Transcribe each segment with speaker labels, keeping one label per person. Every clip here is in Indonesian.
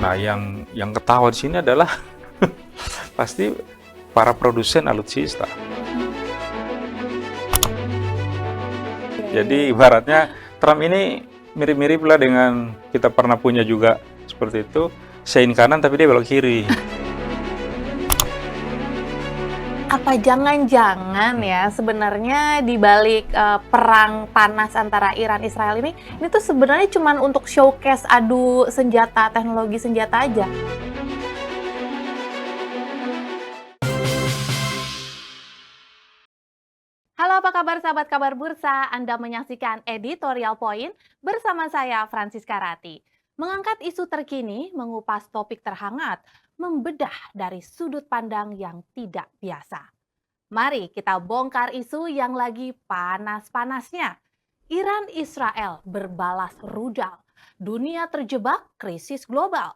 Speaker 1: Nah, yang ketawa di sini adalah pasti para produsen alutsista. Jadi ibaratnya Trump ini mirip-mirip lah dengan kita pernah punya juga seperti itu. Sein kanan tapi dia belok kiri.
Speaker 2: Apa jangan-jangan ya sebenarnya di balik perang panas antara Iran Israel ini tuh sebenarnya cuma untuk showcase adu senjata, teknologi senjata aja. Halo, apa kabar sahabat kabar bursa? Anda menyaksikan Editorial Point bersama saya Francisca Rati. Mengangkat isu terkini, mengupas topik terhangat, membedah dari sudut pandang yang tidak biasa. Mari kita bongkar isu yang lagi panas-panasnya. Iran Israel berbalas rudal. Dunia terjebak krisis global.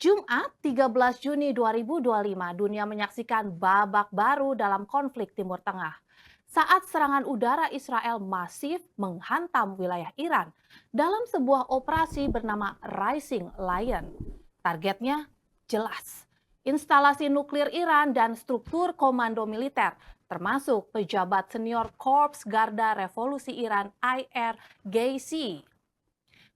Speaker 2: Jumat 13 Juni 2025, dunia menyaksikan babak baru dalam konflik Timur Tengah. Saat serangan udara Israel masif menghantam wilayah Iran dalam sebuah operasi bernama Rising Lion. Targetnya jelas, instalasi nuklir Iran dan struktur komando militer, termasuk pejabat senior Korps Garda Revolusi Iran IRGC.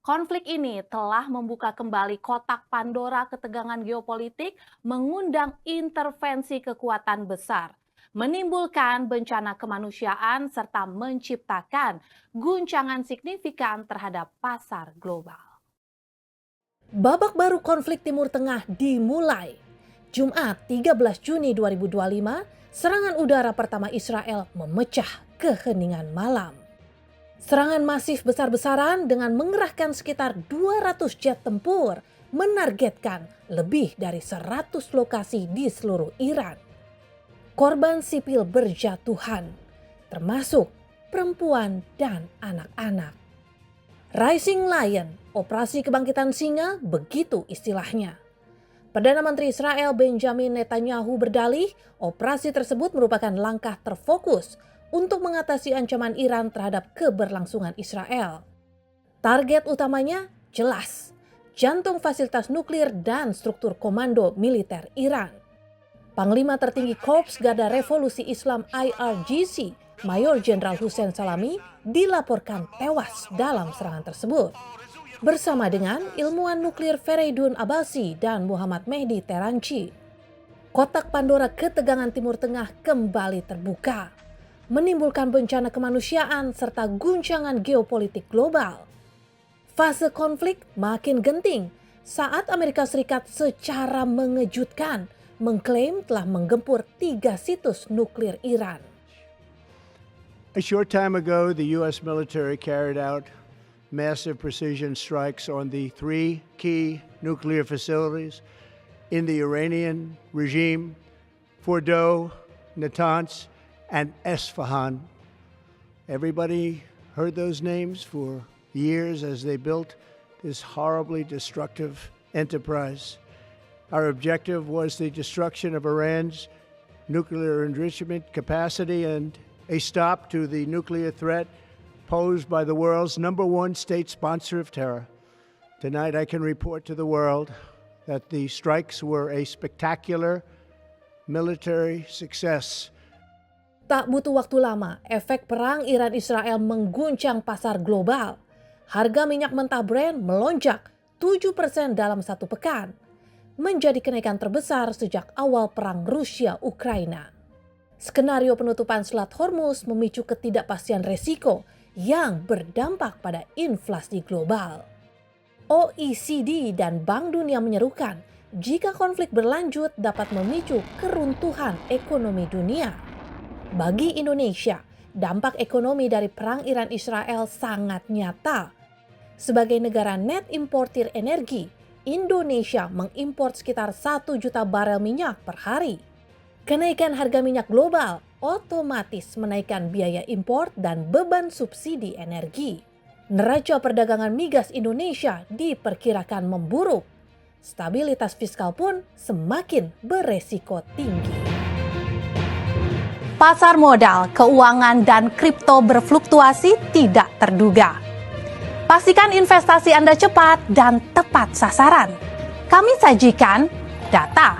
Speaker 2: Konflik ini telah membuka kembali kotak Pandora ketegangan geopolitik, mengundang intervensi kekuatan besar, menimbulkan bencana kemanusiaan, serta menciptakan guncangan signifikan terhadap pasar global. Babak baru konflik Timur Tengah dimulai. Jumat 13 Juni 2025, serangan udara pertama Israel memecah keheningan malam. Serangan masif besar-besaran dengan mengerahkan sekitar 200 jet tempur menargetkan lebih dari 100 lokasi di seluruh Iran. Korban sipil berjatuhan, termasuk perempuan dan anak-anak. Rising Lion, operasi kebangkitan singa, begitu istilahnya. Perdana Menteri Israel Benjamin Netanyahu berdalih, operasi tersebut merupakan langkah terfokus untuk mengatasi ancaman Iran terhadap keberlangsungan Israel. Target utamanya jelas, jantung fasilitas nuklir dan struktur komando militer Iran. Panglima tertinggi Korps Garda Revolusi Islam IRGC, Mayor Jenderal Hussein Salami, dilaporkan tewas dalam serangan tersebut, bersama dengan ilmuwan nuklir Fereydun Abbasi dan Muhammad Mehdi Teranci. Kotak Pandora ketegangan Timur Tengah kembali terbuka, menimbulkan bencana kemanusiaan serta guncangan geopolitik global. Fase konflik makin genting saat Amerika Serikat secara mengejutkan mengklaim telah menggempur 3 situs nuklir Iran.
Speaker 3: A short time ago, the U.S. military carried out massive precision strikes on the 3 key nuclear facilities in the Iranian regime: Fordow, Natanz, and Esfahan. Everybody heard those names for years as they built this horribly destructive enterprise. Our objective was the destruction of Iran's nuclear enrichment capacity and a stop to the nuclear threat posed by the world's #1 state sponsor of terror. Tonight I can report to the world that the strikes were a spectacular military success.
Speaker 2: Tak butuh waktu lama, efek perang Iran-Israel mengguncang pasar global. Harga minyak mentah Brent melonjak 7% dalam 1 pekan, menjadi kenaikan terbesar sejak awal perang Rusia-Ukraina. Skenario penutupan Selat Hormuz memicu ketidakpastian resiko yang berdampak pada inflasi global. OECD dan Bank Dunia menyerukan jika konflik berlanjut dapat memicu keruntuhan ekonomi dunia. Bagi Indonesia, dampak ekonomi dari perang Iran-Israel sangat nyata. Sebagai negara net importir energi, Indonesia mengimpor sekitar 1 juta barel minyak per hari. Kenaikan harga minyak global otomatis menaikkan biaya impor dan beban subsidi energi. Neraca perdagangan migas Indonesia diperkirakan memburuk. Stabilitas fiskal pun semakin beresiko tinggi. Pasar modal, keuangan, dan kripto berfluktuasi tidak terduga. Pastikan investasi Anda cepat dan tepat sasaran. Kami sajikan data,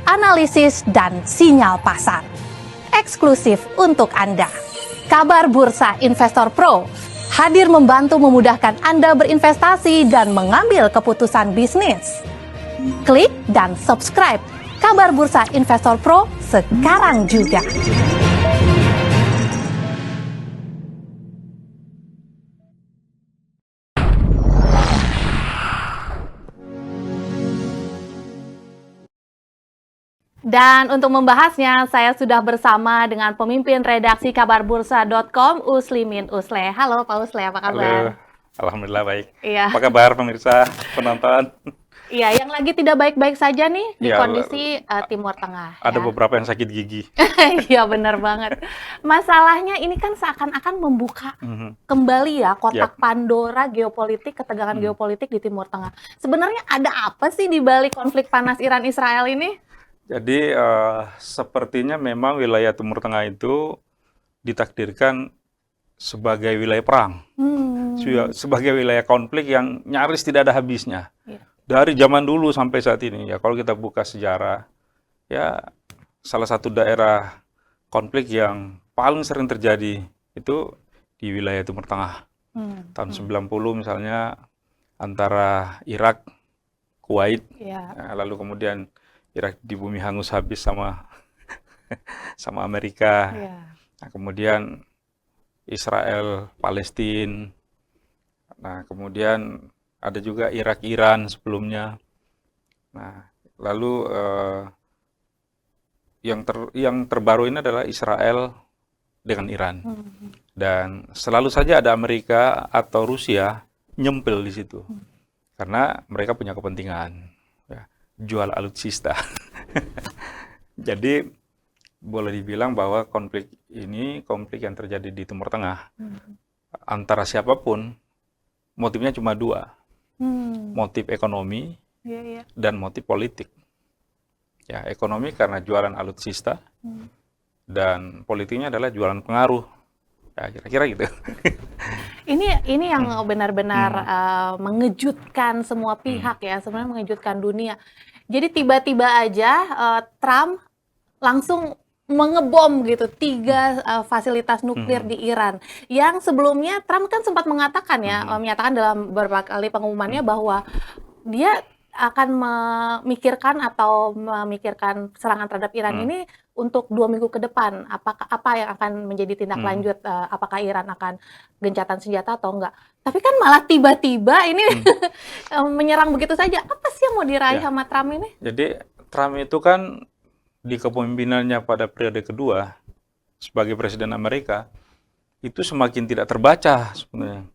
Speaker 2: analisis, dan sinyal pasar. Eksklusif untuk Anda. Kabar Bursa Investor Pro hadir membantu memudahkan Anda berinvestasi dan mengambil keputusan bisnis. Klik dan subscribe Kabar Bursa Investor Pro sekarang juga. Dan untuk membahasnya, saya sudah bersama dengan pemimpin redaksi kabarbursa.com, Uslimin Usle. Halo Pak Usle, apa kabar?
Speaker 1: Halo, alhamdulillah baik.
Speaker 2: Iya.
Speaker 1: Apa kabar pemirsa, penonton?
Speaker 2: Iya, yang lagi tidak baik-baik saja nih di
Speaker 1: Ya,
Speaker 2: kondisi Timur Tengah.
Speaker 1: Ada
Speaker 2: ya.
Speaker 1: beberapa yang sakit gigi.
Speaker 2: Iya, benar banget. Masalahnya ini kan seakan-akan membuka kembali ya kotak Pandora geopolitik, ketegangan geopolitik di Timur Tengah. Sebenarnya ada apa sih di balik konflik panas Iran-Israel ini?
Speaker 1: Jadi sepertinya memang wilayah Timur Tengah itu ditakdirkan sebagai wilayah perang, sebagai wilayah konflik yang nyaris tidak ada habisnya.
Speaker 2: Iya.
Speaker 1: Dari zaman dulu sampai saat ini, ya kalau kita buka sejarah, ya salah satu daerah konflik yang paling sering terjadi itu di wilayah Timur Tengah. Tahun 90 misalnya antara Irak, Kuwait,
Speaker 2: Iya.
Speaker 1: lalu kemudian Irak di bumi hangus habis sama sama Amerika.
Speaker 2: Iya.
Speaker 1: Nah, kemudian Israel, Palestina. Nah, kemudian ada juga Irak-Iran sebelumnya. Nah, lalu yang terbaru ini adalah Israel dengan Iran. Dan selalu saja ada Amerika atau Rusia nyempil di situ. Karena mereka punya kepentingan. Ya, jual alutsista. Jadi boleh dibilang bahwa konflik ini konflik yang terjadi di Timur Tengah antara siapapun motifnya cuma dua, motif ekonomi dan motif politik. Ya, ekonomi karena jualan alutsista dan politiknya adalah jualan pengaruh. Ya, kira-kira gitu.
Speaker 2: Ini yang benar-benar mengejutkan semua pihak ya, sebenarnya mengejutkan dunia. Jadi tiba-tiba aja Trump langsung mengebom gitu 3 fasilitas nuklir di Iran. Yang sebelumnya Trump kan sempat mengatakan ya, menyatakan dalam beberapa kali pengumumannya bahwa dia akan memikirkan serangan terhadap Iran ini untuk 2 minggu ke depan. Apa yang akan menjadi tindak lanjut? Apakah Iran akan gencatan senjata atau enggak? Tapi kan malah tiba-tiba ini menyerang begitu saja. Apa sih yang mau diraih sama Trump ini?
Speaker 1: Jadi Trump itu kan di kepemimpinannya pada periode kedua sebagai presiden Amerika itu semakin tidak terbaca sebenarnya.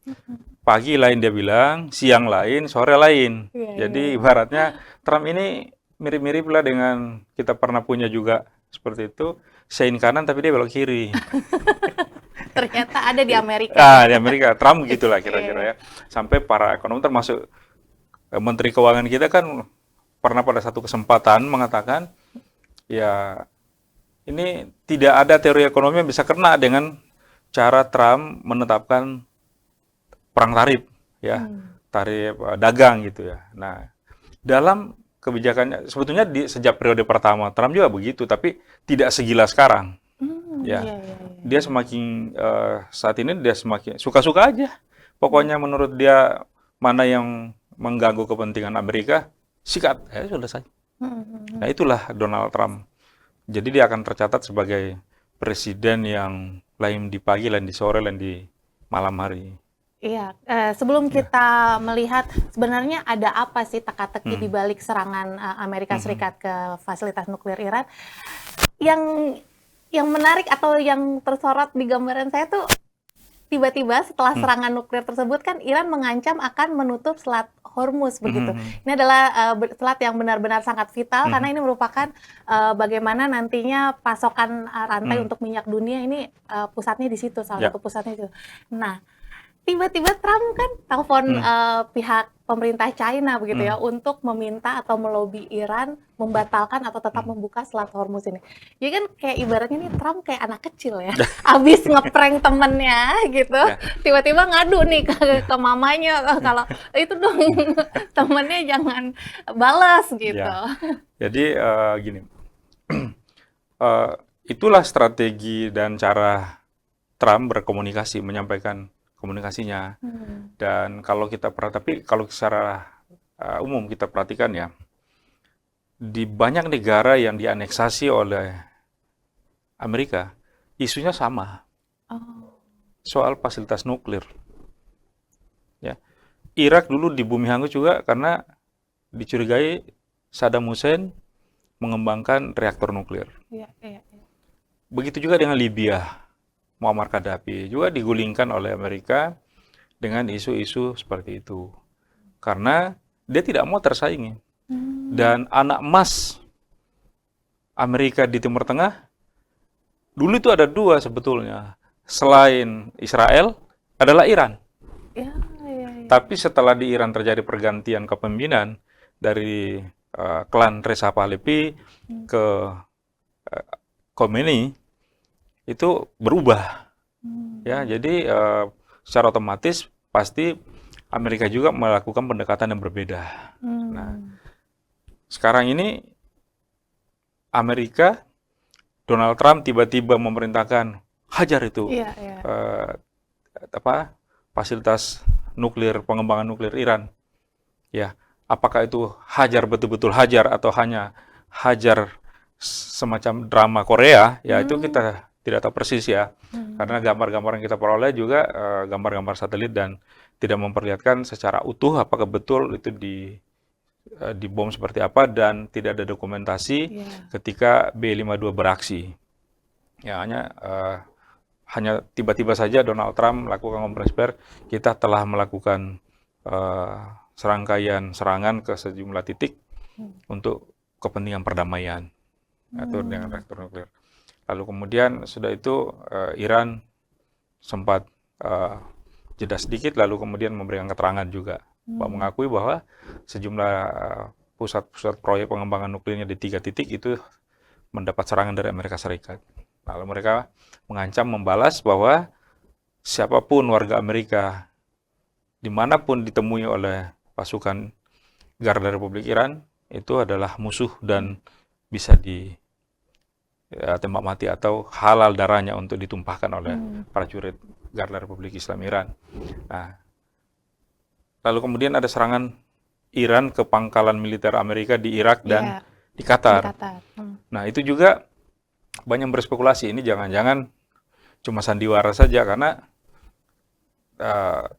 Speaker 1: Pagi lain dia bilang, siang lain, sore lain. Jadi ibaratnya Trump ini mirip-mirip lah dengan kita pernah punya juga seperti itu. Sein kanan tapi dia belok kiri.
Speaker 2: Ternyata ada di Amerika.
Speaker 1: Di Amerika. Trump gitulah kira-kira ya. Sampai para ekonom termasuk Menteri Keuangan kita kan pernah pada satu kesempatan mengatakan, ya ini tidak ada teori ekonomi yang bisa kena dengan cara Trump menetapkan perang tarif, ya, tarif dagang gitu ya. Nah, dalam kebijakannya sebetulnya sejak periode pertama Trump juga begitu, tapi tidak segila sekarang. Dia semakin saat ini dia semakin suka-suka aja. Pokoknya menurut dia mana yang mengganggu kepentingan Amerika, sikat, selesai. Nah, itulah Donald Trump. Jadi dia akan tercatat sebagai presiden yang lain di pagi, lain di sore, lain di malam hari.
Speaker 2: Iya, sebelum kita melihat sebenarnya ada apa sih teka-teki di balik serangan Amerika Serikat ke fasilitas nuklir Iran, yang menarik atau yang tersorot di gambaran saya tuh tiba-tiba setelah serangan nuklir tersebut kan Iran mengancam akan menutup Selat Hormuz begitu. Ini adalah selat yang benar-benar sangat vital karena ini merupakan bagaimana nantinya pasokan rantai untuk minyak dunia ini pusatnya di situ, salah satu pusatnya itu. Nah, tiba-tiba Trump kan telepon
Speaker 1: Hmm.
Speaker 2: pihak pemerintah China begitu ya untuk meminta atau melobi Iran membatalkan atau tetap
Speaker 1: Hmm.
Speaker 2: membuka Selat Hormuz ini. Jadi kan kayak ibaratnya nih Trump kayak anak kecil ya, abis ngeprank temennya gitu,
Speaker 1: Ya,
Speaker 2: tiba-tiba ngadu nih
Speaker 1: ya,
Speaker 2: ke mamanya kalau itu dong temennya jangan balas gitu.
Speaker 1: ya. Jadi gini, eh, itulah strategi dan cara Trump berkomunikasi, menyampaikan komunikasinya.
Speaker 2: Hmm.
Speaker 1: Dan kalau kita tapi kalau secara umum kita perhatikan ya, di banyak negara yang dianeksasi oleh Amerika, isunya sama,
Speaker 2: Oh,
Speaker 1: soal fasilitas nuklir. Ya. Irak dulu di bumi hangus juga karena dicurigai Saddam Hussein mengembangkan reaktor nuklir.
Speaker 2: iya, iya, iya.
Speaker 1: Begitu juga dengan Libya, Muammar Gaddafi juga digulingkan oleh Amerika dengan isu-isu seperti itu. Karena dia tidak mau tersaingi.
Speaker 2: Hmm.
Speaker 1: Dan anak emas Amerika di Timur Tengah, dulu itu ada dua sebetulnya. Selain Israel, adalah Iran.
Speaker 2: Ya, iya, iya.
Speaker 1: Tapi setelah di Iran terjadi pergantian kepemimpinan dari klan Reza Pahlavi
Speaker 2: Hmm.
Speaker 1: ke Khomeini, itu berubah.
Speaker 2: Hmm.
Speaker 1: Ya, jadi secara otomatis pasti Amerika juga melakukan pendekatan yang berbeda. Nah,
Speaker 2: Hmm.
Speaker 1: sekarang ini Amerika, Donald Trump tiba-tiba memerintahkan hajar itu
Speaker 2: Iya, iya.
Speaker 1: eh, fasilitas nuklir, pengembangan nuklir Iran. Ya, apakah itu hajar betul-betul hajar atau hanya hajar semacam drama Korea? Ya, itu
Speaker 2: Hmm.
Speaker 1: kita tidak tahu persis ya.
Speaker 2: Hmm.
Speaker 1: Karena gambar-gambar yang kita peroleh juga gambar-gambar satelit dan tidak memperlihatkan secara utuh apakah betul itu dibom seperti apa dan tidak ada dokumentasi
Speaker 2: Iya.
Speaker 1: ketika B-52 beraksi. Ya, hanya tiba-tiba saja Donald Trump melakukan konferensi pers, kita telah melakukan serangkaian serangan ke sejumlah titik
Speaker 2: Hmm.
Speaker 1: untuk kepentingan perdamaian, atau dengan
Speaker 2: Hmm.
Speaker 1: reaktor nuklir. Lalu kemudian sudah itu Iran sempat jeda sedikit, lalu kemudian memberikan keterangan juga, mengakui bahwa sejumlah pusat-pusat proyek pengembangan nuklirnya di 3 titik itu mendapat serangan dari Amerika Serikat. Lalu mereka mengancam membalas bahwa siapapun warga Amerika dimanapun ditemui oleh pasukan Garda Republik Iran itu adalah musuh dan bisa ditembak mati atau halal darahnya untuk ditumpahkan oleh prajurit Garda Republik Islam Iran. Nah, lalu kemudian ada serangan Iran ke pangkalan militer Amerika di Irak dan
Speaker 2: Iya,
Speaker 1: di
Speaker 2: di
Speaker 1: Qatar.
Speaker 2: Qatar.
Speaker 1: Nah, itu juga banyak berspekulasi, ini jangan-jangan cuma sandiwara saja karena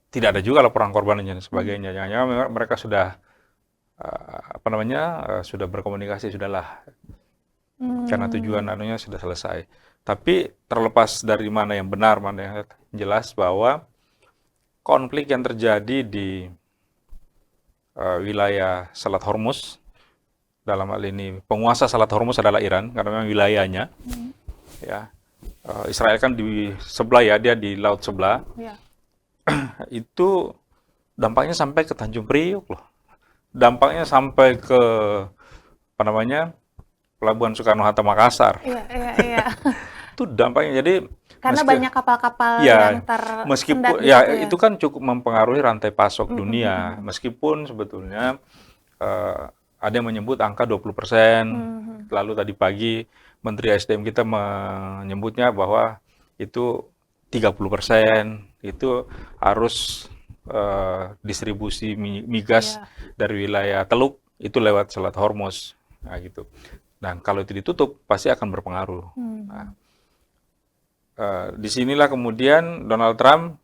Speaker 1: tidak ada juga laporan korban dan sebagainya. Jangan-jangan mereka sudah sudah berkomunikasi, sudahlah, karena tujuan anunya sudah selesai. Tapi terlepas dari mana yang benar, mana yang jelas bahwa konflik yang terjadi di wilayah Selat Hormuz, dalam hal ini penguasa Selat Hormuz adalah Iran karena memang wilayahnya. Ya, Israel kan di sebelah ya, dia di laut sebelah.
Speaker 2: Iya.
Speaker 1: Itu dampaknya sampai ke Tanjung Priok loh. Dampaknya sampai ke Pelabuhan Soekarno-Hatta Makassar.
Speaker 2: Iya, iya, iya.
Speaker 1: Itu dampaknya. Jadi
Speaker 2: Karena banyak kapal-kapal
Speaker 1: ya,
Speaker 2: yang tersendat
Speaker 1: meskipun
Speaker 2: di
Speaker 1: ya
Speaker 2: situ ya.
Speaker 1: itu kan cukup mempengaruhi rantai pasok dunia. Meskipun sebetulnya ada yang menyebut angka 20%. Lalu tadi pagi Menteri SDM kita menyebutnya bahwa itu 30%. Itu harus distribusi migas dari wilayah Teluk itu lewat Selat Hormuz. Nah, gitu. Dan kalau itu ditutup pasti akan berpengaruh. Nah, disinilah kemudian Donald Trump,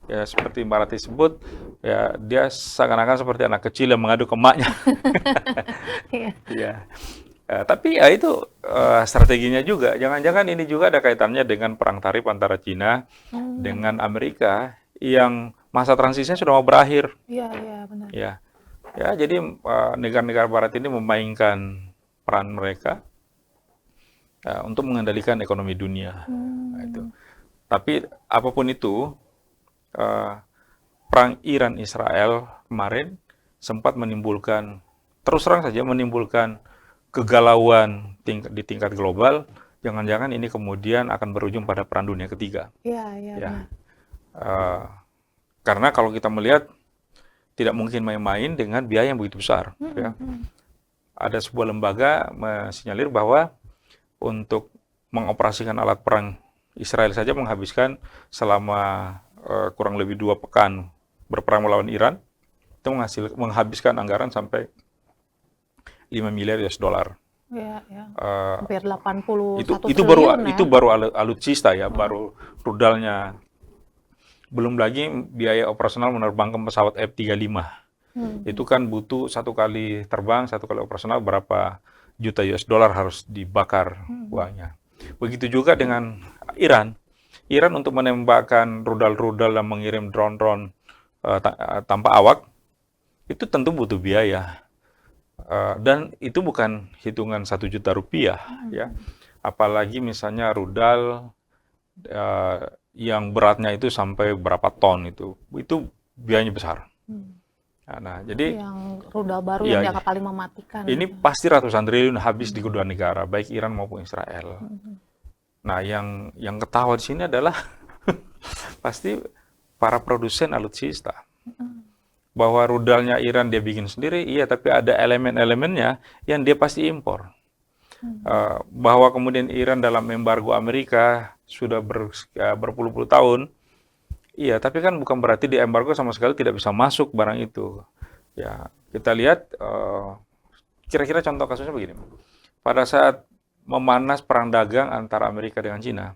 Speaker 1: ya seperti Mbak Rati sebut, ya dia seakan-akan seperti anak kecil yang mengadu ke emaknya.
Speaker 2: Iya.
Speaker 1: Ya. Tapi ya itu strateginya juga. Jangan-jangan ini juga ada kaitannya dengan perang tarif antara Cina dengan Amerika yang masa transisinya sudah mau berakhir.
Speaker 2: Iya, iya, benar.
Speaker 1: Ya, ya jadi negara-negara Barat ini memainkan peran mereka untuk mengendalikan ekonomi dunia. Nah, itu. Tapi apapun itu, perang Iran-Israel kemarin sempat menimbulkan, terus terang saja menimbulkan kegalauan di tingkat global. Jangan-jangan ini kemudian akan berujung pada perang dunia ketiga.
Speaker 2: Iya, iya.
Speaker 1: Ya.
Speaker 2: Benar.
Speaker 1: Karena kalau kita melihat tidak mungkin main-main dengan biaya yang begitu besar. Ya. Ada sebuah lembaga mensinyalir bahwa untuk mengoperasikan alat perang Israel saja menghabiskan selama kurang lebih 2 pekan berperang melawan Iran, itu menghabiskan anggaran sampai 5 miliar US dollar.
Speaker 2: Ya, ya. Hampir 81
Speaker 1: Itu baru
Speaker 2: triliun ya.
Speaker 1: itu baru alutsista ya, baru rudalnya. Belum lagi biaya operasional menerbangkan pesawat F-35. Itu kan butuh 1 kali terbang, 1 kali operasional berapa juta US dollar harus dibakar uangnya. Begitu juga dengan Iran. Iran untuk menembakkan rudal-rudal dan mengirim drone-drone tanpa awak, itu tentu butuh biaya. Dan itu bukan hitungan 1 juta rupiah. Ya. Apalagi misalnya rudal yang beratnya itu sampai berapa ton itu biayanya besar. Nah, jadi
Speaker 2: yang rudal baru
Speaker 1: ya,
Speaker 2: yang dianggap paling mematikan.
Speaker 1: ini pasti ratusan triliun habis di kedua negara, baik Iran maupun Israel. Nah, yang ketawa di sini adalah pasti para produsen alutsista. Bahwa rudalnya Iran dia bikin sendiri, iya, tapi ada elemen-elemennya yang dia pasti impor. Bahwa kemudian Iran dalam embargo Amerika sudah berpuluh-puluh tahun, iya, tapi kan bukan berarti di embargo sama sekali tidak bisa masuk barang itu. Ya, kita lihat kira-kira contoh kasusnya begini. Pada saat memanas perang dagang antara Amerika dengan Cina,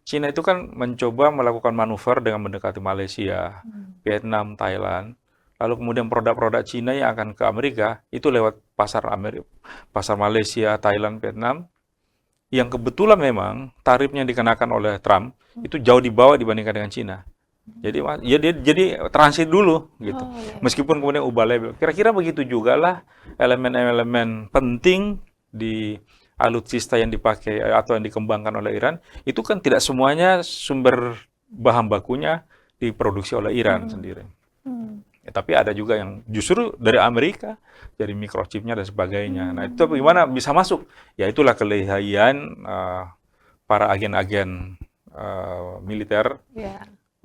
Speaker 1: Cina itu kan mencoba melakukan manuver dengan mendekati Malaysia, Vietnam, Thailand. Lalu kemudian produk-produk Cina yang akan ke Amerika itu lewat pasar Malaysia, Thailand, Vietnam, yang kebetulan memang tarifnya dikenakan oleh Trump itu jauh di bawah dibandingkan dengan Cina. Jadi ya jadi transit dulu gitu. Meskipun kemudian ubah label. Kira-kira begitu juga lah elemen-elemen penting di alutsista yang dipakai atau yang dikembangkan oleh Iran, itu kan tidak semuanya sumber bahan bakunya diproduksi oleh Iran sendiri. Ya, tapi ada juga yang justru dari Amerika, dari microchipnya dan sebagainya. Nah, itu bagaimana bisa masuk? Ya itulah kelihayan para agen-agen militer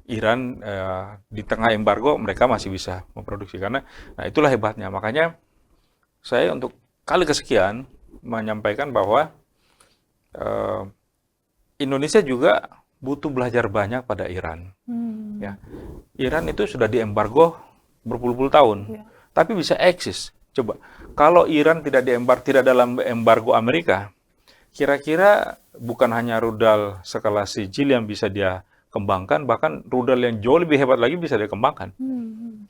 Speaker 1: Iran di tengah embargo mereka masih bisa memproduksi karena, nah itulah hebatnya. Makanya saya untuk kali kesekian menyampaikan bahwa Indonesia juga butuh belajar banyak pada Iran. Ya, Iran itu sudah diembargo berpuluh-puluh tahun, tapi bisa eksis. Coba, kalau Iran tidak dalam embargo Amerika, kira-kira bukan hanya rudal sekelas Sijil yang bisa dia kembangkan, bahkan rudal yang jauh lebih hebat lagi bisa dia kembangkan.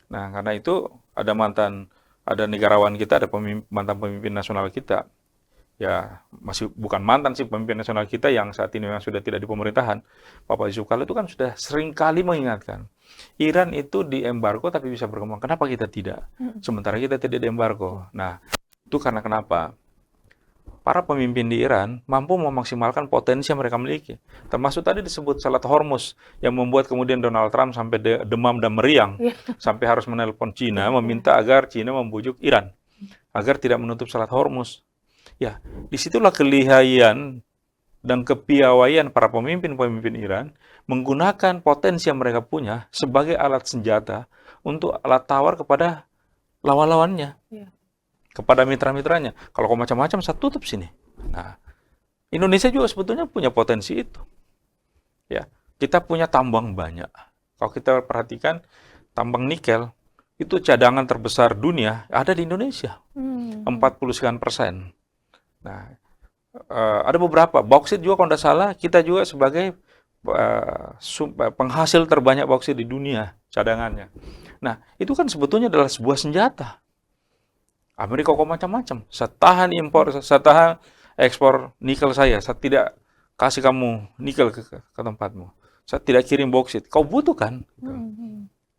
Speaker 1: Nah, karena itu ada negarawan kita, ada mantan pemimpin nasional kita. Ya, masih bukan mantan sih, pemimpin nasional kita yang saat ini memang sudah tidak di pemerintahan. Bapak Yusuf Kala itu kan sudah sering kali mengingatkan, Iran itu di embargo tapi bisa berkembang. Kenapa kita tidak? Sementara kita tidak di embargo. Nah, itu karena kenapa? Para pemimpin di Iran mampu memaksimalkan potensi yang mereka miliki. Termasuk tadi disebut Selat Hormuz yang membuat kemudian Donald Trump sampai demam dan meriang. Sampai harus menelpon Cina, meminta agar Cina membujuk Iran agar tidak menutup Selat Hormuz. Ya, disitulah kelihayan dan kepiawaian para pemimpin-pemimpin Iran menggunakan potensi yang mereka punya sebagai alat senjata untuk alat tawar kepada lawan-lawannya, kepada mitra-mitranya. Kalau kau macam-macam, saya tutup sini. Nah, Indonesia juga sebetulnya punya potensi itu. Ya, kita punya tambang banyak. Kalau kita perhatikan, tambang nikel itu cadangan terbesar dunia ada di Indonesia, 40% sekian. Nah, ada beberapa bauksit juga kalau tidak salah, kita juga sebagai penghasil terbanyak bauksit di dunia cadangannya. Nah, itu kan sebetulnya adalah sebuah senjata. Amerika kok macam-macam, saya tahan impor, saya tahan ekspor nikel saya tidak kasih kamu nikel ke tempatmu, saya tidak kirim bauksit, kau butuh kan?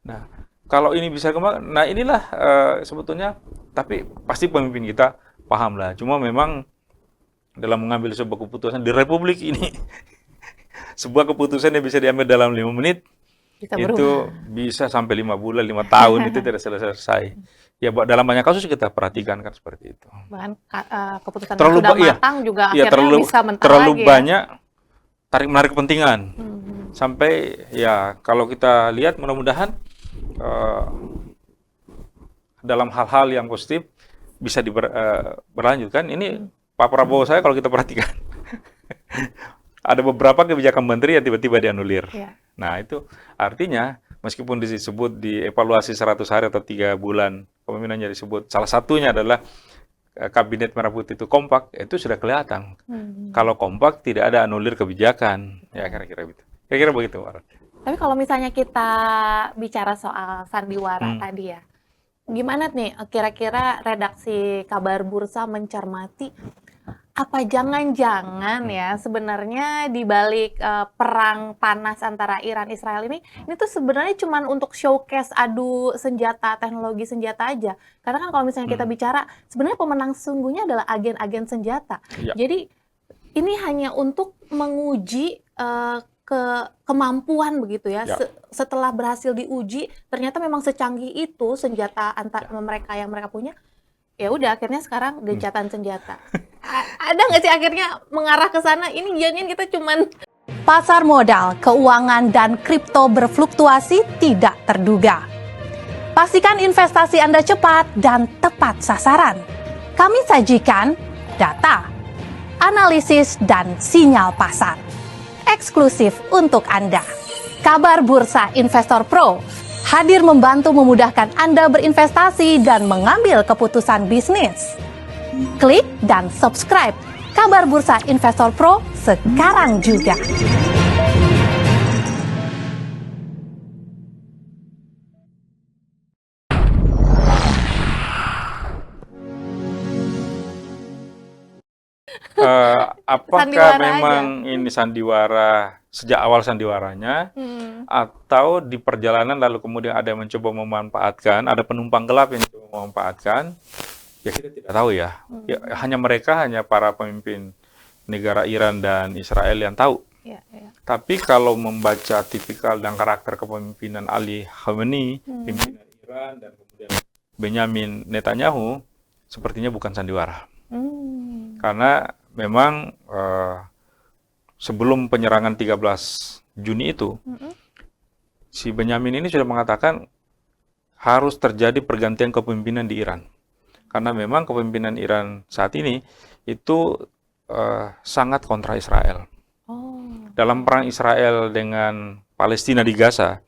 Speaker 1: Nah, kalau ini bisa kembang, nah inilah sebetulnya, tapi pasti pemimpin kita paham lah, cuma memang dalam mengambil sebuah keputusan di Republik ini, sebuah keputusan yang bisa diambil dalam 5 menit,
Speaker 2: Bisa
Speaker 1: itu
Speaker 2: berubah.
Speaker 1: bisa sampai 5 bulan, 5 tahun itu tidak selesai. Ya, dalam banyak kasus kita perhatikan kan seperti itu.
Speaker 2: Bahkan keputusan yang sudah
Speaker 1: Iya,
Speaker 2: matang juga
Speaker 1: iya
Speaker 2: akhirnya bisa mentah
Speaker 1: terlalu
Speaker 2: lagi ya.
Speaker 1: banyak tarik menarik kepentingan.
Speaker 2: Mhm.
Speaker 1: Sampai ya kalau kita lihat mudah-mudahan eh, dalam hal-hal yang positif bisa berlanjutkan. Ini Pak Prabowo saya kalau kita perhatikan ada beberapa kebijakan menteri yang tiba-tiba dianulir.
Speaker 2: Iya.
Speaker 1: Nah, itu artinya meskipun disebut dievaluasi 100 hari atau 3 bulan kepemimpinannya disebut, salah satunya adalah Kabinet Merah Putih itu kompak, itu sudah kelihatan. Kalau kompak tidak ada anulir kebijakan, ya kira-kira begitu. Kira-kira begitu, Pak.
Speaker 2: Tapi kalau misalnya kita bicara soal sandiwara tadi ya, gimana nih kira-kira redaksi Kabar Bursa mencermati apa jangan-jangan ya sebenarnya di balik perang panas antara Iran Israel ini tuh sebenarnya cuma untuk showcase adu senjata, teknologi senjata aja. Karena kan kalau misalnya kita bicara sebenarnya pemenang sesungguhnya adalah agen-agen senjata.
Speaker 1: Ya.
Speaker 2: Jadi ini hanya untuk menguji kemampuan begitu ya.
Speaker 1: Ya.
Speaker 2: Setelah berhasil diuji ternyata memang secanggih itu senjata mereka yang mereka punya. Ya udah akhirnya sekarang gencatan senjata. Ada nggak sih akhirnya mengarah ke sana? Ini jangan kita cuman pasar modal, keuangan dan kripto berfluktuasi tidak terduga. Pastikan investasi Anda cepat dan tepat sasaran. Kami sajikan data, analisis dan sinyal pasar eksklusif untuk Anda. Kabar Bursa Investor Pro hadir membantu memudahkan Anda berinvestasi dan mengambil keputusan bisnis. Klik dan subscribe Kabar Bursa Investor Pro sekarang juga.
Speaker 1: Apakah
Speaker 2: Sandiwara
Speaker 1: memang ini sandiwara sejak awal sandiwaranya, atau di perjalanan lalu kemudian ada yang mencoba memanfaatkan, ada penumpang gelap yang mencoba memanfaatkan? Ya kita tidak tahu ya. Ya, hanya para pemimpin negara Iran dan Israel yang tahu.
Speaker 2: Ya, ya.
Speaker 1: Tapi kalau membaca tipikal dan karakter kepemimpinan Ali Khamenei, pimpinan Iran, dan kemudian Benyamin Netanyahu, sepertinya bukan sandiwara. Karena memang sebelum penyerangan 13 Juni itu, si Benyamin ini sudah mengatakan harus terjadi pergantian kepemimpinan di Iran. Karena memang kepemimpinan Iran saat ini itu sangat kontra Israel. Dalam perang Israel dengan Palestina di Gaza,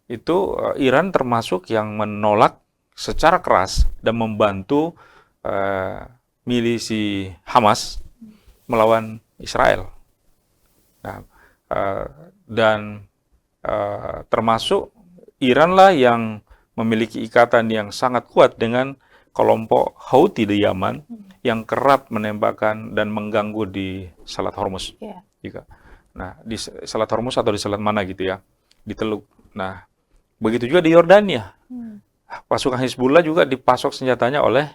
Speaker 1: itu Iran termasuk yang menolak secara keras dan membantu milisi Hamas melawan Israel. Nah, dan termasuk Iran lah yang memiliki ikatan yang sangat kuat dengan kelompok Houthi di Yaman yang kerap menembakkan dan mengganggu di Selat Hormuz. Juga. Nah, di Selat Hormuz atau di selat mana gitu ya, di Teluk. Nah, begitu juga di Yordania. Pasukan Hizbullah juga dipasok senjatanya oleh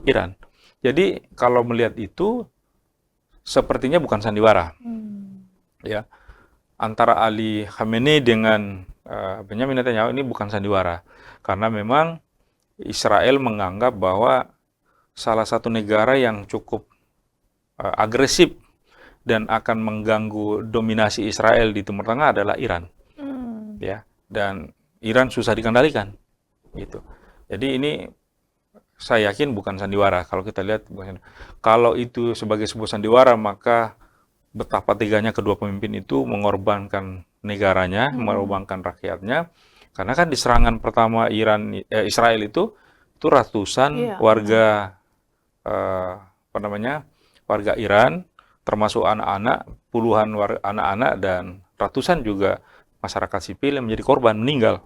Speaker 1: Iran. Jadi kalau melihat itu sepertinya bukan sandiwara. Ya. Antara Ali Khamenei dengan Benyamin Netanyahu ini bukan sandiwara. Karena memang Israel menganggap bahwa salah satu negara yang cukup agresif dan akan mengganggu dominasi Israel di Timur Tengah adalah Iran. Ya, dan Iran susah dikendalikan. Gitu. Jadi ini saya yakin bukan sandiwara. Kalau kita lihat, kalau itu sebagai sebuah sandiwara, maka betapa teganya kedua pemimpin itu mengorbankan negaranya, mengorbankan rakyatnya. Karena kan di serangan pertama Israel itu ratusan warga warga Iran, termasuk anak-anak, puluhan anak-anak dan ratusan juga masyarakat sipil yang menjadi korban, meninggal.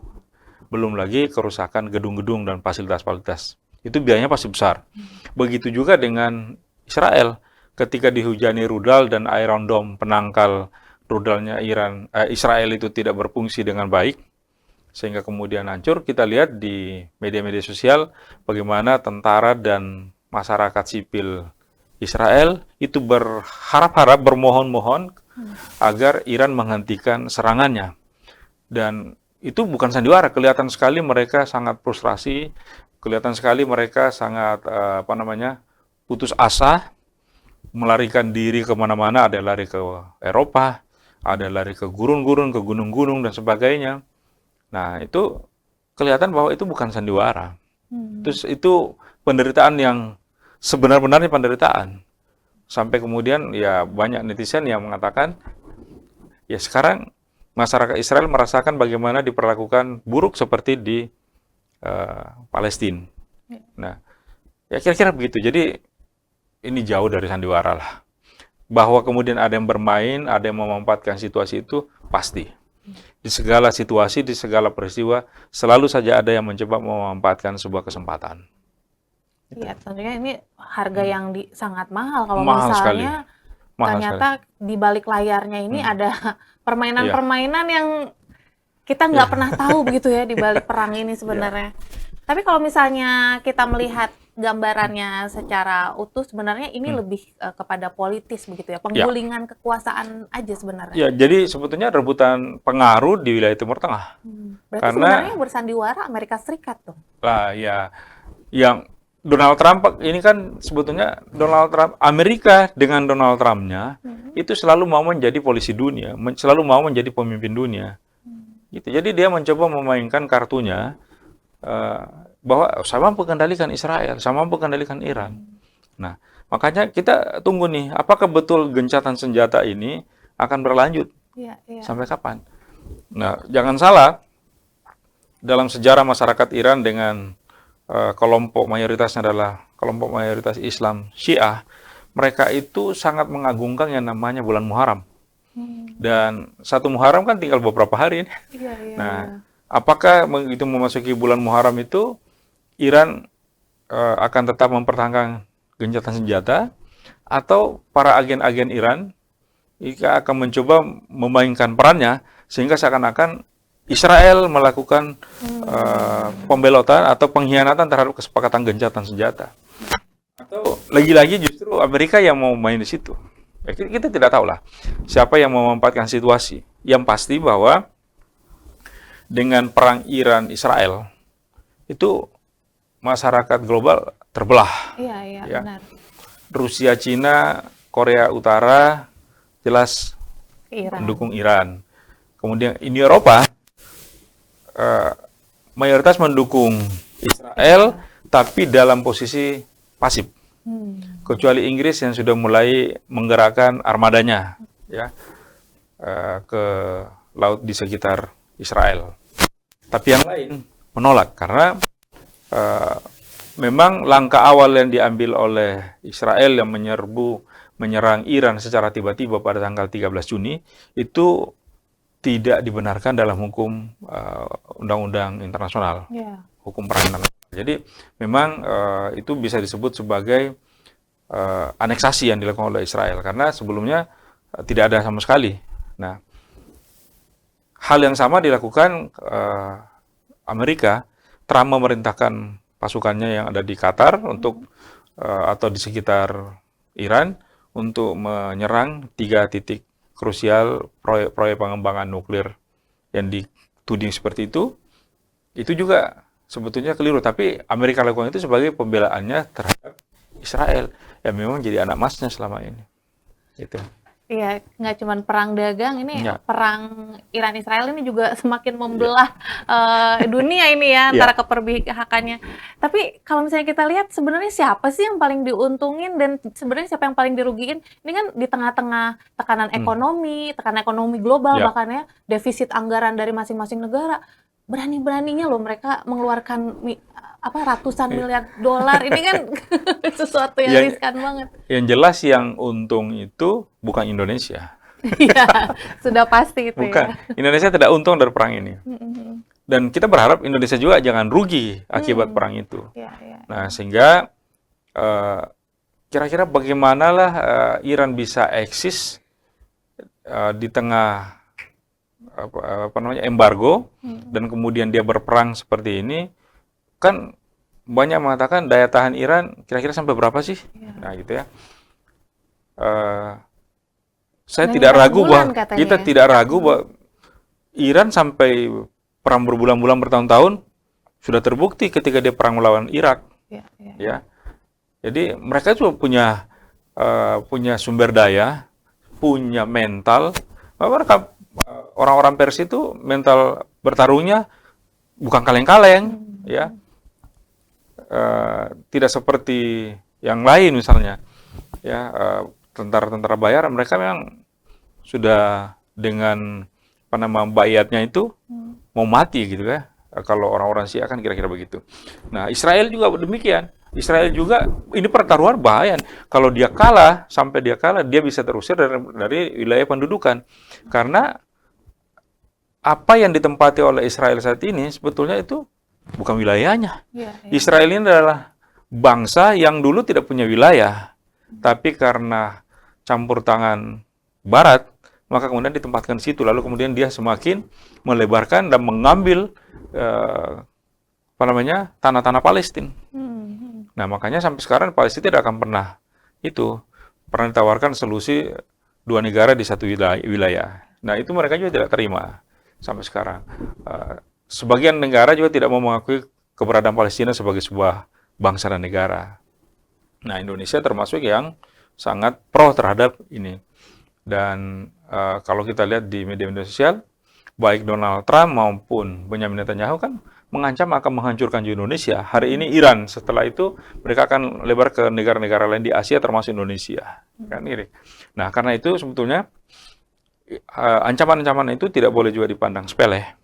Speaker 1: Belum lagi kerusakan gedung-gedung dan fasilitas-fasilitas. Itu biayanya pasti besar. Begitu juga dengan Israel, ketika dihujani rudal dan Iron Dome penangkal rudalnya Israel itu tidak berfungsi dengan baik, sehingga kemudian hancur. Kita lihat di media-media sosial bagaimana tentara dan masyarakat sipil Israel itu berharap-harap, bermohon-mohon agar Iran menghentikan serangannya. Dan itu bukan sandiwara, kelihatan sekali mereka sangat frustrasi, kelihatan sekali mereka sangat putus asa, melarikan diri kemana-mana, ada lari ke Eropa, ada lari ke gurun-gurun, ke gunung-gunung dan sebagainya. Nah, itu kelihatan bahwa itu bukan sandiwara. Terus itu penderitaan yang sebenar-benarnya penderitaan. Sampai kemudian ya banyak netizen yang mengatakan, ya sekarang masyarakat Israel merasakan bagaimana diperlakukan buruk seperti di Palestina. Nah, ya kira-kira begitu. Jadi ini jauh dari sandiwara lah. Bahwa kemudian ada yang bermain, ada yang memanfaatkan situasi itu, pasti. Di segala situasi, di segala peristiwa, selalu saja ada yang mencoba memanfaatkan sebuah kesempatan.
Speaker 2: Iya, tentunya ini harga yang sangat mahal kalau
Speaker 1: Mahal sekali.
Speaker 2: misalnya
Speaker 1: Mahal
Speaker 2: ternyata di balik layarnya ini ada
Speaker 1: Iya.
Speaker 2: permainan-permainan yang kita nggak pernah tahu begitu ya di balik perang ini sebenarnya. Tapi kalau misalnya kita melihat gambarannya secara utuh, sebenarnya ini lebih kepada politis begitu ya, penggulingan kekuasaan aja sebenarnya.
Speaker 1: Ya, jadi sebetulnya rebutan pengaruh di wilayah Timur Tengah.
Speaker 2: Berarti
Speaker 1: Karena
Speaker 2: sebenarnya yang bersandiwara Amerika Serikat dong.
Speaker 1: lah ya, yang Donald Trump ini kan sebetulnya Donald Trump, Amerika dengan Donald Trump-nya itu selalu mau menjadi polisi dunia, selalu mau menjadi pemimpin dunia. Gitu. Jadi dia mencoba memainkan kartunya bahwa saya mampu kendalikan Israel, saya mampu kendalikan Iran. Nah, makanya kita tunggu nih, apakah betul gencatan senjata ini akan berlanjut sampai kapan? Nah, jangan salah, dalam sejarah masyarakat Iran dengan kelompok mayoritasnya adalah kelompok mayoritas Islam Syiah, mereka itu sangat mengagungkan yang namanya bulan Muharram. Dan satu Muharram kan tinggal beberapa hari. Nah, apakah begitu memasuki bulan Muharram itu Iran akan tetap mempertahankan gencatan senjata, atau para agen-agen Iran akan mencoba memainkan perannya sehingga seakan-akan Israel melakukan pembelotan atau pengkhianatan terhadap kesepakatan gencatan senjata. Atau lagi-lagi justru Amerika yang mau main di situ. Ya, kita tidak tahu lah siapa yang memanfaatkan situasi. Yang pasti bahwa dengan perang Iran-Israel itu masyarakat global terbelah.
Speaker 2: Iya,
Speaker 1: ya.
Speaker 2: benar.
Speaker 1: Rusia, Cina, Korea Utara jelas mendukung Iran. Kemudian Uni Eropa mayoritas mendukung Israel, tapi dalam posisi pasif. Kecuali Inggris yang sudah mulai menggerakkan armadanya ya ke laut di sekitar Israel. Tapi yang lain menolak karena memang langkah awal yang diambil oleh Israel yang menyerang Iran secara tiba-tiba pada tanggal 13 Juni itu tidak dibenarkan dalam hukum undang-undang internasional, hukum perang internasional. Jadi memang itu bisa disebut sebagai aneksasi yang dilakukan oleh Israel karena sebelumnya tidak ada sama sekali. Nah, hal yang sama dilakukan Amerika. Trump memerintahkan pasukannya yang ada di Qatar untuk atau di sekitar Iran untuk menyerang 3 titik krusial proyek pengembangan nuklir yang dituding seperti itu juga sebetulnya keliru. Tapi Amerika lakukan itu sebagai pembelaannya terhadap Israel yang memang jadi anak emasnya selama ini. Gitu.
Speaker 2: Iya, nggak cuma perang dagang, ini perang Iran-Israel ini juga semakin membelah dunia ini ya, antara keperpihakannya. Tapi kalau misalnya kita lihat sebenarnya siapa sih yang paling diuntungin dan sebenarnya siapa yang paling dirugiin? Ini kan di tengah-tengah tekanan ekonomi global, bahkan ya defisit anggaran dari masing-masing negara. Berani-beraninya loh mereka mengeluarkan ratusan miliar dolar. Ini kan sesuatu yang riskan banget.
Speaker 1: Yang jelas yang untung itu bukan Indonesia.
Speaker 2: Iya, sudah pasti itu.
Speaker 1: Bukan. Indonesia tidak untung dari perang ini. Dan kita berharap Indonesia juga jangan rugi akibat perang itu. Nah, sehingga kira-kira bagaimanalah Iran bisa eksis di tengah embargo dan kemudian dia berperang seperti ini. Kan banyak mengatakan daya tahan Iran kira-kira sampai berapa sih? Nah, gitu ya. Saya tidak ragu bahwa kita tidak ragu bahwa Iran sampai perang berbulan-bulan bertahun-tahun, sudah terbukti ketika dia perang melawan Irak, ya. Jadi mereka juga punya sumber daya, punya mental. Mereka orang-orang Persia itu mental bertarungnya bukan kaleng-kaleng, ya. Tidak seperti yang lain misalnya, ya. Tentara-tentara Bayar, mereka memang sudah dengan bayatnya itu mau mati gitu ya. Kalau orang-orang Syiah kan kira-kira begitu. Nah, Israel juga demikian. Israel juga ini pertaruhan bahaya. Kalau dia kalah, sampai dia kalah, dia bisa terusir dari wilayah pendudukan. Karena apa yang ditempati oleh Israel saat ini sebetulnya itu bukan wilayahnya. Israel ini adalah bangsa yang dulu tidak punya wilayah, tapi karena campur tangan Barat, maka kemudian ditempatkan di situ. Lalu kemudian dia semakin melebarkan dan mengambil tanah-tanah Palestina. Nah, makanya sampai sekarang Palestina tidak akan pernah ditawarkan solusi dua negara di satu wilayah. Nah, itu mereka juga tidak terima sampai sekarang. Sebagian negara juga tidak mau mengakui keberadaan Palestina sebagai sebuah bangsa dan negara. Nah, Indonesia termasuk yang sangat pro terhadap ini. Dan kalau kita lihat di media-media sosial, baik Donald Trump maupun Benjamin Netanyahu kan mengancam akan menghancurkan Indonesia. Hari ini Iran, setelah itu mereka akan lebar ke negara-negara lain di Asia termasuk Indonesia. Kan ini. Nah, karena itu sebetulnya ancaman-ancaman itu tidak boleh juga dipandang sepele.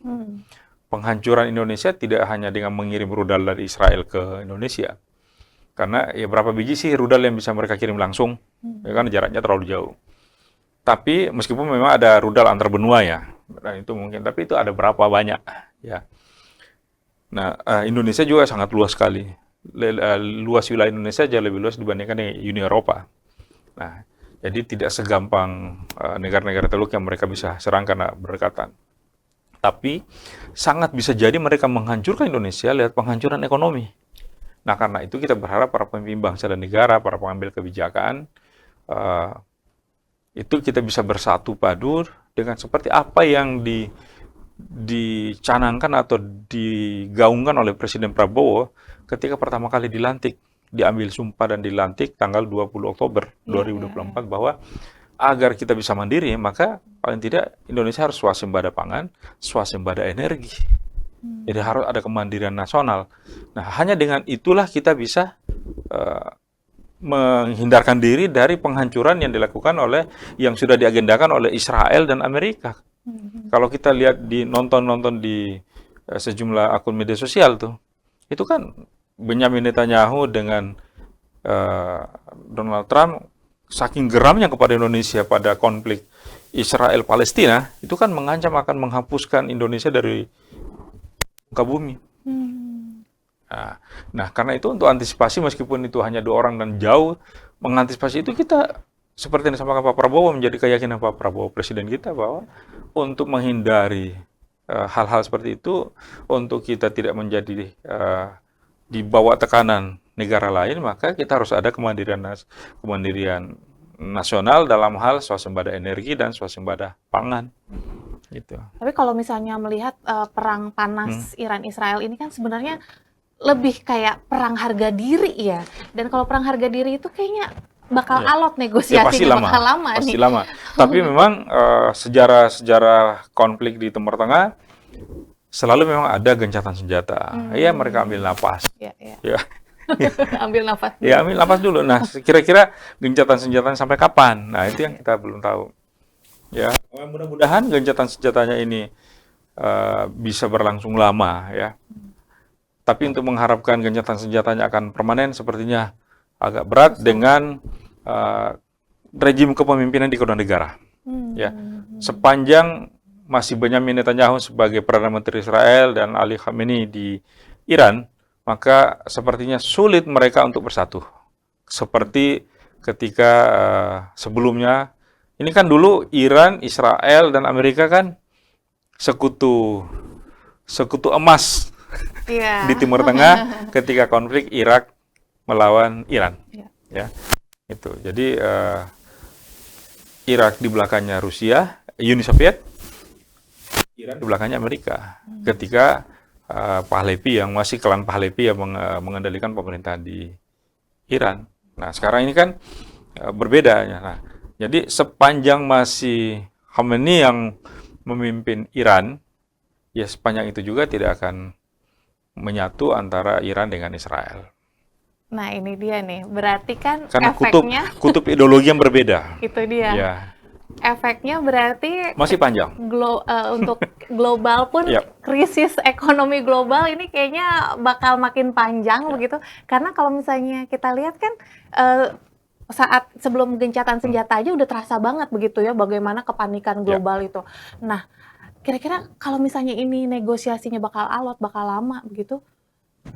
Speaker 1: Penghancuran Indonesia tidak hanya dengan mengirim rudal dari Israel ke Indonesia. Karena ya berapa biji sih rudal yang bisa mereka kirim langsung? Ya kan jaraknya terlalu jauh. Tapi meskipun memang ada rudal antar benua ya, dan itu mungkin, tapi itu ada berapa banyak ya. Nah, Indonesia juga sangat luas sekali. Luas wilayah Indonesia jauh lebih luas dibandingkan dengan Uni Eropa. Nah, jadi tidak segampang negara-negara Teluk yang mereka bisa serang karena berdekatan. Tapi sangat bisa jadi mereka menghancurkan Indonesia lewat penghancuran ekonomi. Nah, karena itu kita berharap para pemimpin bangsa dan negara, para pengambil kebijakan, itu kita bisa bersatu padu dengan seperti apa yang dicanangkan atau digaungkan oleh Presiden Prabowo ketika pertama kali dilantik, diambil sumpah dan dilantik tanggal 20 Oktober 2024 bahwa agar kita bisa mandiri, maka paling tidak Indonesia harus swasembada pangan, swasembada energi. Jadi harus ada kemandirian nasional. Nah, hanya dengan itulah kita bisa menghindarkan diri dari penghancuran yang dilakukan yang sudah diagendakan oleh Israel dan Amerika. Kalau kita lihat nonton di sejumlah akun media sosial tuh, itu kan Benjamin Netanyahu dengan Donald Trump saking geramnya kepada Indonesia pada konflik Israel Palestina, itu kan mengancam akan menghapuskan Indonesia dari muka bumi. Nah, karena itu untuk antisipasi, meskipun itu hanya 2 orang dan jauh, mengantisipasi itu kita, seperti yang disampaikan Pak Prabowo, menjadi keyakinan Pak Prabowo, Presiden kita, bahwa untuk menghindari hal-hal seperti itu, untuk kita tidak menjadi di bawah tekanan negara lain, maka kita harus ada kemandirian nasional dalam hal swasembada energi dan swasembada pangan. Gitu.
Speaker 2: Tapi kalau misalnya melihat perang panas Iran-Israel ini kan sebenarnya lebih kayak perang harga diri ya. Dan kalau perang harga diri itu kayaknya bakal alot negosiasinya, bakal lama nih.
Speaker 1: Pasti lama. Tapi memang sejarah konflik di Timur Tengah selalu memang ada gencatan senjata. Ya, mereka ambil napas. Ya.
Speaker 2: Ambil nafas.
Speaker 1: Ya, ambil napas dulu. Nah, kira-kira gencatan senjatanya sampai kapan? Nah, itu yang kita belum tahu. Ya, mudah-mudahan gencatan senjatanya ini bisa berlangsung lama ya. Tapi untuk mengharapkan gencatan senjatanya akan permanen sepertinya agak berat dengan rejim kepemimpinan di kedua negara. Ya, sepanjang masih Benjamin Netanyahu sebagai Perdana Menteri Israel dan Ali Khamenei di Iran, maka sepertinya sulit mereka untuk bersatu. Seperti ketika sebelumnya, ini kan dulu Iran, Israel, dan Amerika kan sekutu emas di Timur Tengah ketika konflik Irak melawan Iran. Ya, itu. Jadi Irak di belakangnya Rusia, Uni Soviet, Iran di belakangnya Amerika. Ketika Pahlavi yang masih klan Pahlavi yang mengendalikan pemerintahan di Iran. Nah, sekarang ini kan berbeda. Nah, jadi sepanjang masih Khamenei yang memimpin Iran, ya sepanjang itu juga tidak akan menyatu antara Iran dengan Israel.
Speaker 2: Nah, ini dia nih. Berarti kan
Speaker 1: Karena
Speaker 2: efeknya
Speaker 1: kutub ideologi yang berbeda.
Speaker 2: itu dia.
Speaker 1: Ya,
Speaker 2: Efeknya berarti
Speaker 1: masih panjang.
Speaker 2: untuk global pun
Speaker 1: Yap.
Speaker 2: krisis ekonomi global ini kayaknya bakal makin panjang begitu. Karena kalau misalnya kita lihat kan saat sebelum gencatan senjata aja udah terasa banget begitu ya bagaimana kepanikan global itu. Nah, kira-kira kalau misalnya ini negosiasinya bakal alot, bakal lama begitu,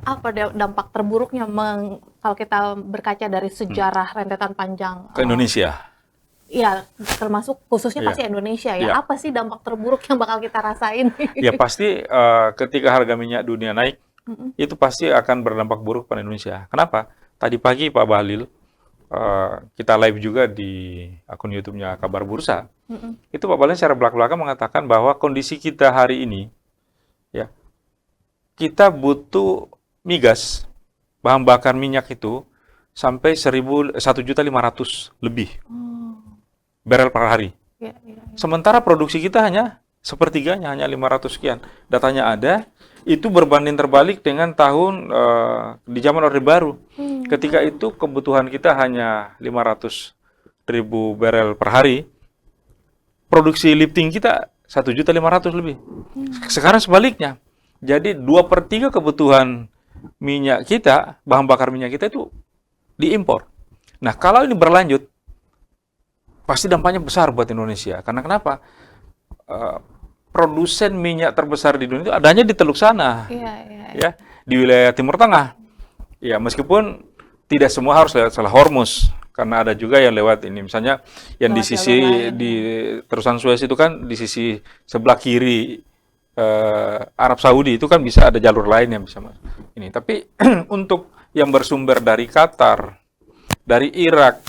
Speaker 2: apa dampak terburuknya kalau kita berkaca dari sejarah rentetan panjang
Speaker 1: Ke Indonesia.
Speaker 2: ya, termasuk khususnya
Speaker 1: Iya.
Speaker 2: pasti Indonesia ya.
Speaker 1: Iya.
Speaker 2: Apa sih dampak terburuk yang bakal kita rasain?
Speaker 1: Ya pasti ketika harga minyak dunia naik, itu pasti akan berdampak buruk pada Indonesia. Kenapa? Tadi pagi Pak Bahlil, kita live juga di akun YouTube-nya Kabar Bursa. Itu Pak Bahlil secara belak-belakan mengatakan bahwa kondisi kita hari ini, ya, kita butuh migas, bahan bakar minyak itu sampai 1.500.000 lebih barel per hari.
Speaker 2: Ya, ya, ya.
Speaker 1: Sementara produksi kita hanya sepertiganya, hanya 500 sekian. Datanya ada, itu berbanding terbalik dengan tahun di zaman Orde Baru. Ketika itu kebutuhan kita hanya 500.000 barel per hari, produksi lifting kita 1.500.000 lebih. Sekarang sebaliknya. Jadi 2/3 kebutuhan minyak kita, bahan bakar minyak kita itu diimpor. Nah, kalau ini berlanjut, pasti dampaknya besar buat Indonesia. Karena kenapa? Produsen minyak terbesar di dunia itu adanya di Teluk Sana,
Speaker 2: Iya, iya, iya.
Speaker 1: ya, di wilayah Timur Tengah. Ya, meskipun tidak semua harus lewat Selat Hormuz, karena ada juga yang lewat ini, misalnya yang di
Speaker 2: Lewat
Speaker 1: sisi
Speaker 2: jalur lain,
Speaker 1: di terusan Suez itu kan di sisi sebelah kiri Arab Saudi itu kan bisa ada jalur lain yang bisa masuk. Ini, tapi untuk yang bersumber dari Qatar, dari Irak,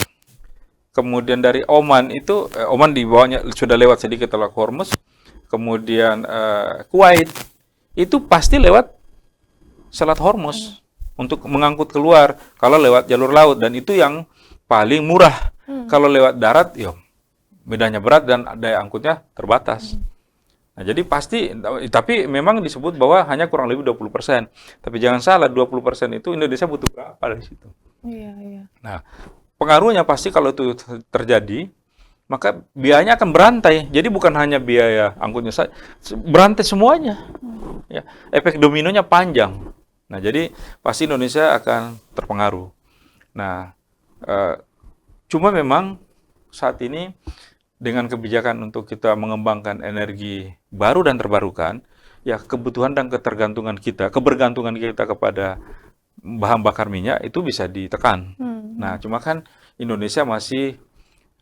Speaker 1: kemudian dari Oman itu, Oman di bawahnya sudah lewat sedikit Teluk Hormuz, kemudian Kuwait, itu pasti lewat Selat Hormuz untuk mengangkut keluar, kalau lewat jalur laut, dan itu yang paling murah. Kalau lewat darat, ya bedanya berat dan daya angkutnya terbatas. Nah, jadi pasti, tapi memang disebut bahwa hanya kurang lebih 20%. Tapi jangan salah, 20% itu Indonesia butuh berapa dari situ?
Speaker 2: Iya, iya.
Speaker 1: Nah, pengaruhnya pasti kalau itu terjadi, maka biayanya akan berantai. Jadi bukan hanya biaya angkutnya saja, berantai semuanya. Ya, efek dominonya panjang. Nah, jadi pasti Indonesia akan terpengaruh. Nah, cuma memang saat ini dengan kebijakan untuk kita mengembangkan energi baru dan terbarukan, ya kebutuhan dan kebergantungan kita kepada bahan bakar minyak itu bisa ditekan. Nah, cuma kan Indonesia masih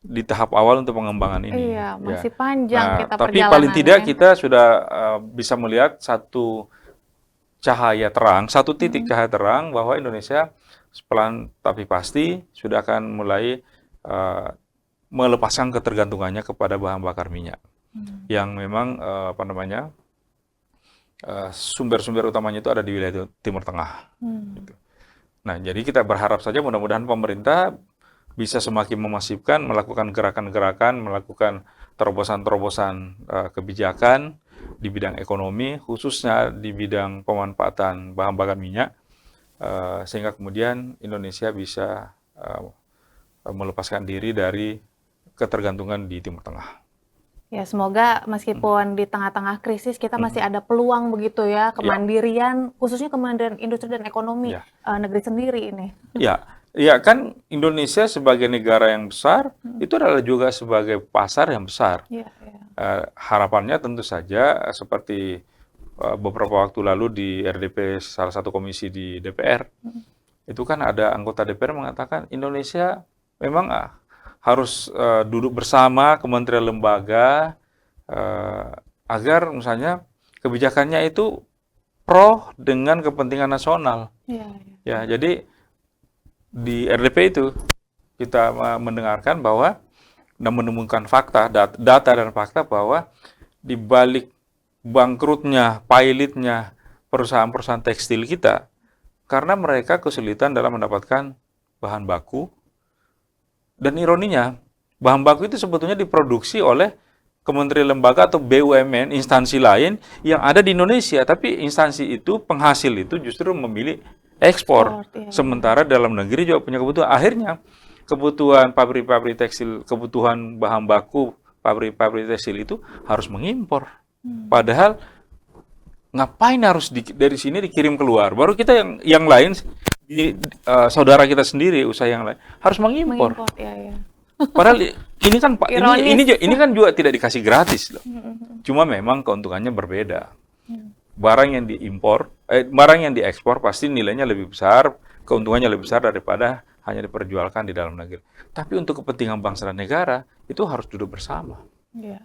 Speaker 1: di tahap awal untuk pengembangan ini.
Speaker 2: Iya, masih
Speaker 1: Ya.
Speaker 2: panjang
Speaker 1: Nah,
Speaker 2: kita
Speaker 1: tapi paling tidak
Speaker 2: perjalanannya.
Speaker 1: kita sudah bisa melihat satu cahaya terang, satu titik cahaya terang bahwa Indonesia pelan tapi pasti sudah akan mulai melepaskan ketergantungannya kepada bahan bakar minyak yang memang sumber-sumber utamanya itu ada di wilayah Timur Tengah. Gitu. Nah, jadi kita berharap saja mudah-mudahan pemerintah bisa semakin memasifkan, melakukan gerakan-gerakan, melakukan terobosan-terobosan kebijakan di bidang ekonomi, khususnya di bidang pemanfaatan bahan bakar minyak, sehingga kemudian Indonesia bisa melepaskan diri dari ketergantungan di Timur Tengah.
Speaker 2: Ya, semoga meskipun di tengah-tengah krisis kita masih ada peluang begitu ya, kemandirian, khususnya kemandirian industri dan ekonomi negeri sendiri ini.
Speaker 1: Ya kan Indonesia sebagai negara yang besar, itu adalah juga sebagai pasar yang besar.
Speaker 2: Iya, iya.
Speaker 1: Harapannya tentu saja seperti beberapa waktu lalu di RDP, salah satu komisi di DPR, itu kan ada anggota DPR mengatakan Indonesia memang harus duduk bersama kementerian lembaga agar misalnya kebijakannya itu pro dengan kepentingan nasional.
Speaker 2: Iya,
Speaker 1: Ya, jadi di RDP itu kita mendengarkan bahwa dan menemukan fakta, data dan fakta bahwa di balik bangkrutnya, pilotnya perusahaan-perusahaan tekstil kita karena mereka kesulitan dalam mendapatkan bahan baku. Dan ironinya, bahan baku itu sebetulnya diproduksi oleh kementerian lembaga atau BUMN, instansi lain yang ada di Indonesia, tapi instansi itu, penghasil itu justru memilih ekspor.
Speaker 2: Iya.
Speaker 1: Sementara dalam negeri juga punya kebutuhan. Akhirnya, kebutuhan pabrik-pabrik tekstil, kebutuhan bahan baku pabrik-pabrik tekstil itu harus mengimpor. Padahal ngapain harus dari sini dikirim keluar? Baru kita yang lain, saudara kita sendiri, usaha yang lain harus mengimpor.
Speaker 2: Ya.
Speaker 1: Padahal ini kan Pak,
Speaker 2: Ironis.
Speaker 1: ini kan juga tidak dikasih gratis loh. Cuma memang keuntungannya berbeda. Barang yang diimpor, barang yang diekspor pasti nilainya lebih besar, keuntungannya lebih besar daripada hanya diperjualkan di dalam negeri. Tapi untuk kepentingan bangsa dan negara itu harus duduk bersama.
Speaker 2: Iya.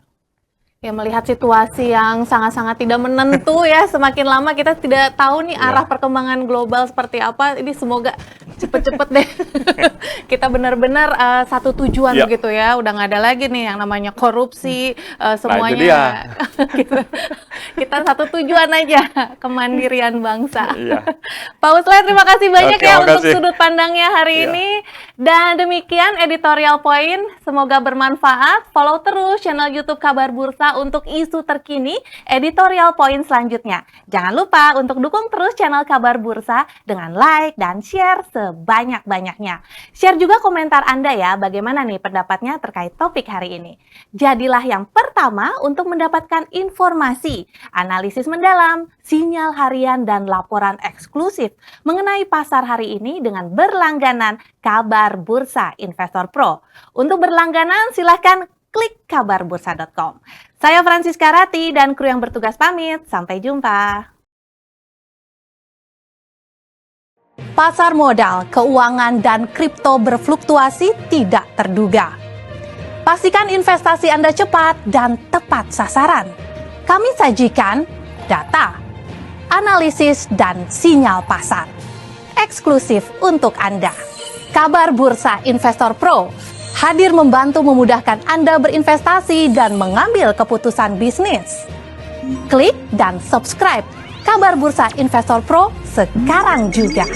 Speaker 2: Ya, melihat situasi yang sangat-sangat tidak menentu ya, semakin lama kita tidak tahu nih arah perkembangan global seperti apa. Ini semoga cepet-cepet deh kita benar-benar satu tujuan begitu ya. Udah nggak ada lagi nih yang namanya korupsi, semuanya. Kita satu tujuan aja, kemandirian bangsa. Pak Usleh, terima kasih banyak untuk sudut pandangnya hari ini. Dan demikian editorial point, semoga bermanfaat. Follow terus channel YouTube Kabar Bursa untuk isu terkini editorial point selanjutnya. Jangan lupa untuk dukung terus channel Kabar Bursa dengan like dan share sebanyak-banyaknya. Share juga komentar Anda ya, bagaimana nih pendapatnya terkait topik hari ini. Jadilah yang pertama untuk mendapatkan informasi, analisis mendalam, sinyal harian dan laporan eksklusif mengenai pasar hari ini dengan berlangganan Kabar Bursa Investor Pro. Untuk berlangganan silahkan klik kabarbursa.com. Saya Francisca Rati dan kru yang bertugas pamit. Sampai jumpa. Pasar modal, keuangan, dan kripto berfluktuasi tidak terduga. Pastikan investasi Anda cepat dan tepat sasaran. Kami sajikan data, analisis, dan sinyal pasar. Eksklusif untuk Anda. Kabar Bursa Investor Pro hadir membantu memudahkan Anda berinvestasi dan mengambil keputusan bisnis. Klik dan subscribe Kabar Bursa Investor Pro sekarang juga.